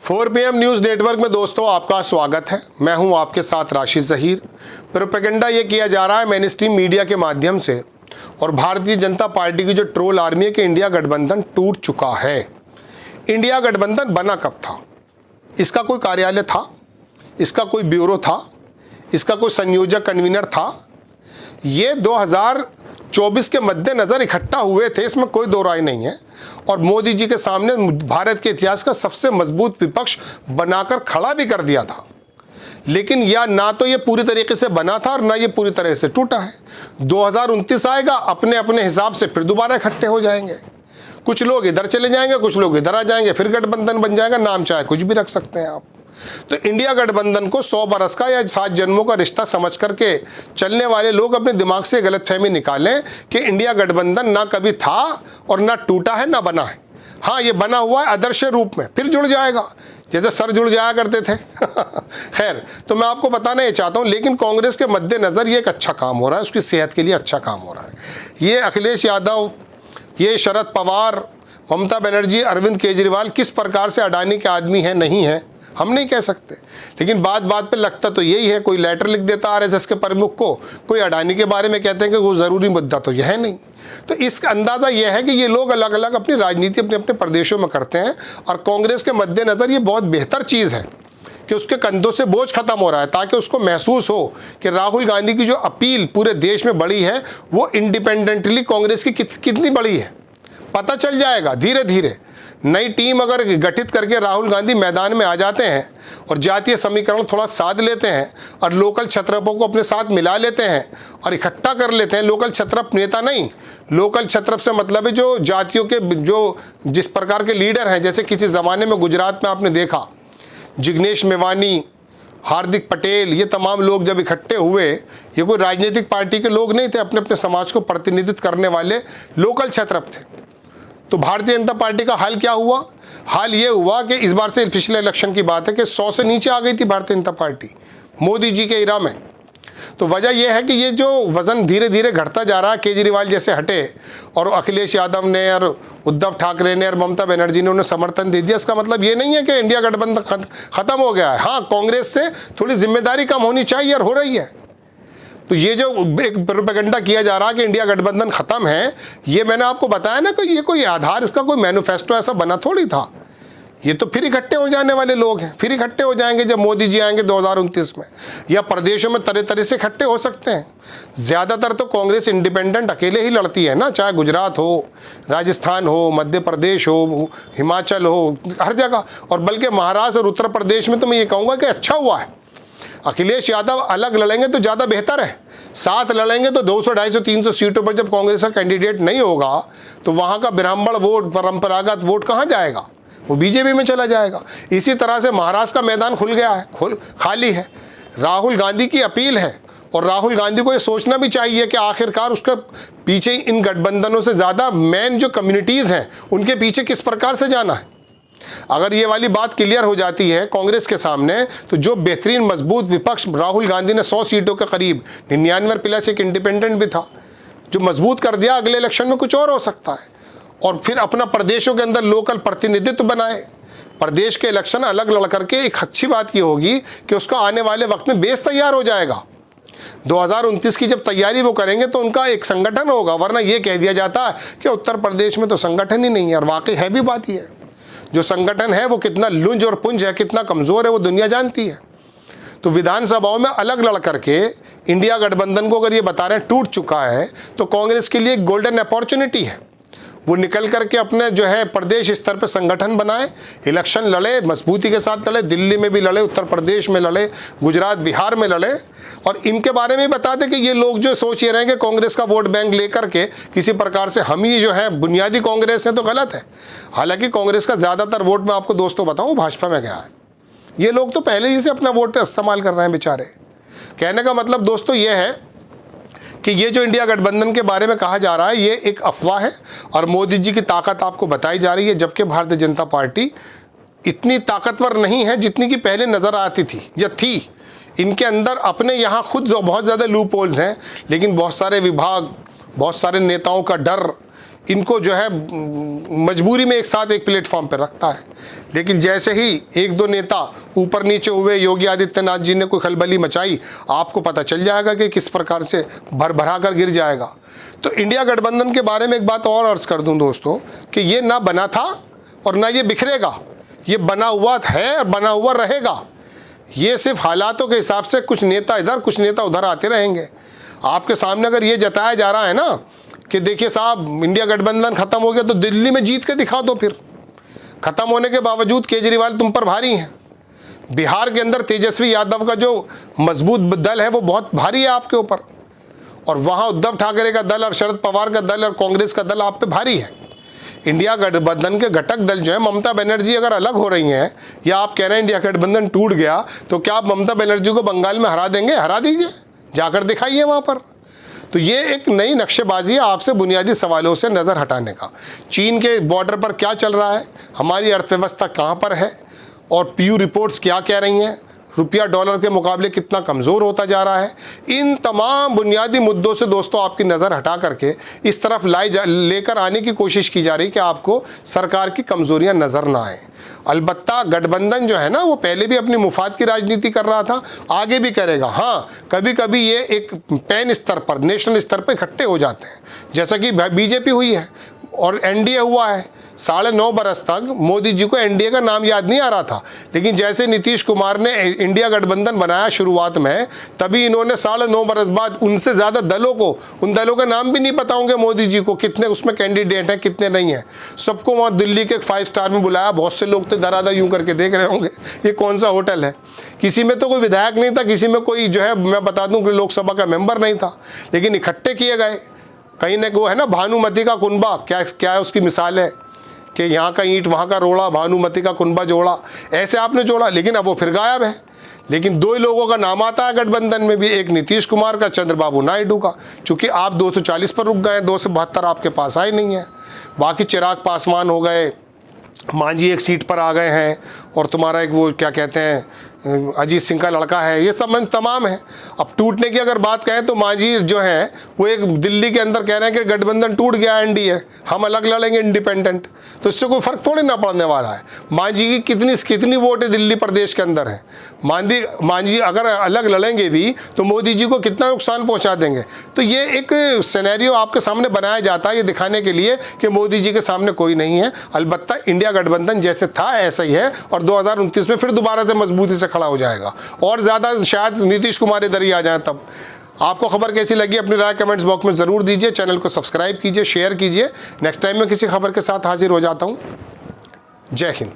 4 PM news network में दोस्तों आपका स्वागत है। मैं हूं आपके साथ राशिद ज़हीर। प्रोपेगेंडा ये किया जा रहा है मेन स्ट्रीम मीडिया के माध्यम से और भारतीय जनता पार्टी की जो ट्रोल आर्मी है कि इंडिया गठबंधन टूट चुका है। इंडिया गठबंधन बना कब था? इसका कोई कार्यालय था? इसका कोई ब्यूरो था? इसका कोई संयोजक कन्वीनर था? ये 2024 के मद्देनज़र इकट्ठा हुए थे, इसमें कोई दो राय नहीं है। और मोदी जी के सामने भारत के इतिहास का सबसे मजबूत विपक्ष बनाकर खड़ा भी कर दिया था। लेकिन या ना तो ये पूरी तरीके से बना था और ना ये पूरी तरह से टूटा है। 2029 आएगा, अपने अपने हिसाब से फिर दोबारा इकट्ठे हो जाएंगे। कुछ लोग इधर चले जाएंगे, कुछ लोग इधर आ जाएंगे, फिर गठबंधन बन जाएगा। नाम चाहे कुछ भी रख सकते हैं आप। तो इंडिया गठबंधन को 100 बरस का या 7 जन्मों का रिश्ता समझ करके चलने वाले लोग अपने दिमाग से गलतफहमी निकालें कि इंडिया गठबंधन ना कभी था और ना टूटा है ना बना है। हाँ, ये बना हुआ है आदर्श रूप में, फिर जुड़ जाएगा जैसे सर जुड़ जाया करते थे। खैर, तो मैं आपको बताना ये चाहता हूँ, लेकिन कांग्रेस के मद्देनज़र ये एक अच्छा काम हो रहा है, उसकी सेहत के लिए अच्छा काम हो रहा है। ये अखिलेश यादव, ये शरद पवार, ममता बनर्जी, अरविंद केजरीवाल किस प्रकार से अडानी के आदमी हैं नहीं हैं हम नहीं कह सकते, लेकिन बात बात पे लगता तो यही है। कोई लेटर लिख देता आरएसएस के प्रमुख को, कोई अडानी के बारे में कहते हैं कि वो ज़रूरी मुद्दा तो यह है नहीं। तो इसका अंदाज़ा यह है कि ये लोग अलग अलग अपनी राजनीति अपने अपने प्रदेशों में करते हैं और कांग्रेस के मद्देनज़र ये बहुत बेहतर चीज़ है कि उसके कंधों से बोझ खत्म हो रहा है, ताकि उसको महसूस हो कि राहुल गांधी की जो अपील पूरे देश में बढ़ी है वो इंडिपेंडेंटली कांग्रेस की कितनी बड़ी है पता चल जाएगा। धीरे धीरे नई टीम अगर गठित करके राहुल गांधी मैदान में आ जाते हैं और जातीय समीकरण थोड़ा साध लेते हैं और लोकल छत्रपों को अपने साथ मिला लेते हैं और इकट्ठा कर लेते हैं। लोकल छत्रप नेता नहीं, लोकल छत्रप से मतलब है जो जातियों के जो जिस प्रकार के लीडर हैं, जैसे किसी ज़माने में गुजरात में आपने देखा जिग्नेश मेवानी, हार्दिक पटेल, ये तमाम लोग जब इकट्ठे हुए, ये कोई राजनीतिक पार्टी के लोग नहीं थे, अपने अपने समाज को प्रतिनिधित्व करने वाले लोकल छत्रप थे। तो भारतीय जनता पार्टी का हाल क्या हुआ? हाल ये हुआ कि इस बार से पिछले इलेक्शन की बात है कि 100 से नीचे आ गई थी भारतीय जनता पार्टी मोदी जी के इरा में। तो वजह यह है कि ये जो वज़न धीरे धीरे घटता जा रहा है, केजरीवाल जैसे हटे और अखिलेश यादव ने और उद्धव ठाकरे ने और ममता बनर्जी ने उन्हें समर्थन दे दिया। इसका मतलब ये नहीं है कि इंडिया गठबंधन ख़त्म हो गया है। हाँ, कांग्रेस से थोड़ी जिम्मेदारी कम होनी चाहिए और हो रही है। तो ये जो एक प्रोपेगेंडा किया जा रहा कि इंडिया गठबंधन खत्म है, ये मैंने आपको बताया ना कि ये कोई आधार, इसका कोई मैनिफेस्टो ऐसा बना थोड़ी था। ये तो फिर इकट्ठे हो जाने वाले लोग हैं, फिर इकट्ठे हो जाएंगे जब मोदी जी आएंगे 2029 में, या प्रदेशों में तरह तरह से इकट्ठे हो सकते हैं। ज़्यादातर तो कांग्रेस इंडिपेंडेंट अकेले ही लड़ती है ना, चाहे गुजरात हो, राजस्थान हो, मध्य प्रदेश हो, हिमाचल हो, हर जगह। और बल्कि महाराष्ट्र और उत्तर प्रदेश में तो मैं ये कहूँगा कि अच्छा हुआ है, अखिलेश यादव अलग लड़ेंगे तो ज़्यादा बेहतर है। साथ लड़ेंगे तो 200, 250, 300 सीटों पर जब कांग्रेस का कैंडिडेट नहीं होगा तो वहाँ का ब्राह्मण वोट, परंपरागत वोट कहाँ जाएगा? वो बीजेपी में चला जाएगा। इसी तरह से महाराष्ट्र का मैदान खुल गया है, खाली है। राहुल गांधी की अपील है और राहुल गांधी को ये सोचना भी चाहिए कि आखिरकार उसके पीछे इन गठबंधनों से ज़्यादा मेन जो कम्युनिटीज़ हैं उनके पीछे किस प्रकार से जाना है। अगर ये वाली बात क्लियर हो जाती है कांग्रेस के सामने, तो जो बेहतरीन मजबूत विपक्ष राहुल गांधी ने 100 सीटों के करीब 99 प्लस एक इंडिपेंडेंट भी था जो मजबूत कर दिया, अगले इलेक्शन में कुछ और हो सकता है। और फिर अपना प्रदेशों के अंदर लोकल प्रतिनिधित्व बनाए, प्रदेश के इलेक्शन अलग लड़ करके। एक अच्छी बात ये होगी कि उसका आने वाले वक्त में बेस तैयार हो जाएगा। 2029 की जब तैयारी वो करेंगे तो उनका एक संगठन होगा, वरना ये कह दिया जाता है कि उत्तर प्रदेश में तो संगठन ही नहीं है। और वाकई है भी बात ही है, जो संगठन है वो कितना लुंज और पुंज है, कितना कमज़ोर है, वो दुनिया जानती है। तो विधानसभाओं में अलग लड़ करके इंडिया गठबंधन को अगर ये बता रहे हैं टूट चुका है, तो कांग्रेस के लिए एक गोल्डन अपॉर्चुनिटी है। वो निकल करके अपने जो है प्रदेश स्तर पर संगठन बनाए, इलेक्शन लड़े, मजबूती के साथ लड़े, दिल्ली में भी लड़े, उत्तर प्रदेश में लड़े, गुजरात बिहार में लड़े। और इनके बारे में बता दें कि ये लोग जो सोच ये रहे हैं कि कांग्रेस का वोट बैंक लेकर के किसी प्रकार से हम ही जो है बुनियादी कांग्रेस है, तो गलत है। हालांकि कांग्रेस का ज़्यादातर वोट मैं आपको दोस्तों बताऊँ भाजपा में गया है। ये लोग तो पहले ही से अपना वोट इस्तेमाल कर रहे हैं बेचारे। कहने का मतलब दोस्तों ये है कि ये जो इंडिया गठबंधन के बारे में कहा जा रहा है ये एक अफवाह है और मोदी जी की ताकत आपको बताई जा रही है, जबकि भारतीय जनता पार्टी इतनी ताकतवर नहीं है जितनी कि पहले नज़र आती थी या थी। इनके अंदर अपने यहाँ खुद जो बहुत ज़्यादा लूप होल्स हैं, लेकिन बहुत सारे विभाग, बहुत सारे नेताओं का डर, इनको जो है मजबूरी में एक साथ एक प्लेटफॉर्म पर रखता है। लेकिन जैसे ही एक दो नेता ऊपर नीचे हुए, योगी आदित्यनाथ जी ने कोई खलबली मचाई, आपको पता चल जाएगा कि किस प्रकार से भरभरा कर गिर जाएगा। तो इंडिया गठबंधन के बारे में एक बात और अर्ज कर दूं दोस्तों कि ये ना बना था और ना ये बिखरेगा, ये बना हुआ है और बना हुआ रहेगा। ये सिर्फ हालातों के हिसाब से कुछ नेता इधर कुछ नेता उधर आते रहेंगे। आपके सामने अगर ये जताया जा रहा है ना कि देखिए साहब इंडिया गठबंधन खत्म हो गया, तो दिल्ली में जीत के दिखा दो। फिर खत्म होने के बावजूद केजरीवाल तुम पर भारी हैं। बिहार के अंदर तेजस्वी यादव का जो मजबूत दल है वो बहुत भारी है आपके ऊपर, और वहाँ उद्धव ठाकरे का दल और शरद पवार का दल और कांग्रेस का दल आप पे भारी है। इंडिया गठबंधन के घटक दल जो है, ममता बनर्जी अगर अलग हो रही हैं या आप कह रहे हैं इंडिया गठबंधन टूट गया, तो क्या आप ममता बनर्जी को बंगाल में हरा देंगे? हरा दीजिए, जाकर दिखाइए वहाँ पर। तो ये एक नई नक्शेबाजी है आपसे बुनियादी सवालों से नज़र हटाने का। चीन के बॉर्डर पर क्या चल रहा है, हमारी अर्थव्यवस्था कहाँ पर है, और पीयू रिपोर्ट्स क्या कह रही हैं, रुपया डॉलर के मुकाबले कितना कमज़ोर होता जा रहा है, इन तमाम बुनियादी मुद्दों से दोस्तों आपकी नज़र हटा करके इस तरफ लेकर आने की कोशिश की जा रही कि आपको सरकार की कमज़ोरियां नज़र ना आए। अलबत्ता गठबंधन जो है ना, वो पहले भी अपनी मुफाद की राजनीति कर रहा था, आगे भी करेगा। हाँ, कभी कभी ये एक पैन स्तर पर, नेशनल स्तर पर इकट्ठे हो जाते हैं, जैसा कि बीजेपी हुई है और एनडीए हुआ है। 9.5 बरस तक मोदी जी को एनडीए का नाम याद नहीं आ रहा था, लेकिन जैसे नीतीश कुमार ने इंडिया गठबंधन बनाया शुरुआत में, तभी इन्होंने 9.5 बरस बाद उनसे ज़्यादा दलों को, उन दलों के नाम भी नहीं पता होंगे मोदी जी को, कितने उसमें कैंडिडेट हैं कितने नहीं हैं, सबको वहाँ दिल्ली के 5 स्टार में बुलाया। बहुत से लोग तो दरादर यूँ करके देख रहे होंगे ये कौन सा होटल है। किसी में तो कोई विधायक नहीं था, किसी में कोई जो है मैं बता दूँ कि लोकसभा का मेंबर नहीं था, लेकिन इकट्ठे किए गए। कहीं ना वो है ना भानुमति का कुनबा, क्या है उसकी मिसाल है कि यहाँ का ईंट वहाँ का रोड़ा, भानुमति का कुनबा जोड़ा, ऐसे आपने जोड़ा, लेकिन अब वो फिर गायब है। लेकिन 2 लोगों का नाम आता है गठबंधन में भी, एक नीतीश कुमार का, चंद्रबाबू नायडू का। चूँकि आप 240 पर रुक गए, 272 आपके पास आए नहीं है। बाकी चिराग पासवान हो गए, मांझी एक सीट पर आ गए हैं, और तुम्हारा एक वो क्या कहते हैं अजीत सिंह का लड़का है, ये सब तमाम है। अब टूटने की अगर बात कहें तो मांझी जो है वो एक दिल्ली के अंदर कह रहे हैं कि गठबंधन टूट गया, एनडीए, हम अलग लड़ेंगे इंडिपेंडेंट, तो इससे कोई फर्क थोड़ी ना पड़ने वाला है। मांझी की कितनी वोट है दिल्ली प्रदेश के अंदर है। मांझी अगर अलग लड़ेंगे भी तो मोदी जी को कितना नुकसान पहुँचा देंगे। तो ये एक सिनेरियो आपके सामने बनाया जाता है ये दिखाने के लिए कि मोदी जी के सामने कोई नहीं है। अलबत्ता इंडिया गठबंधन जैसे था ऐसा ही है, और 2029 में फिर दोबारा से मजबूती से खड़ा हो जाएगा, और ज़्यादा शायद नीतीश कुमार इधर ही आ जाए तब। आपको खबर कैसी लगी अपनी राय कमेंट्स बॉक्स में ज़रूर दीजिए। चैनल को सब्सक्राइब कीजिए, शेयर कीजिए। नेक्स्ट टाइम मैं किसी खबर के साथ हाजिर हो जाता हूँ। जय हिंद।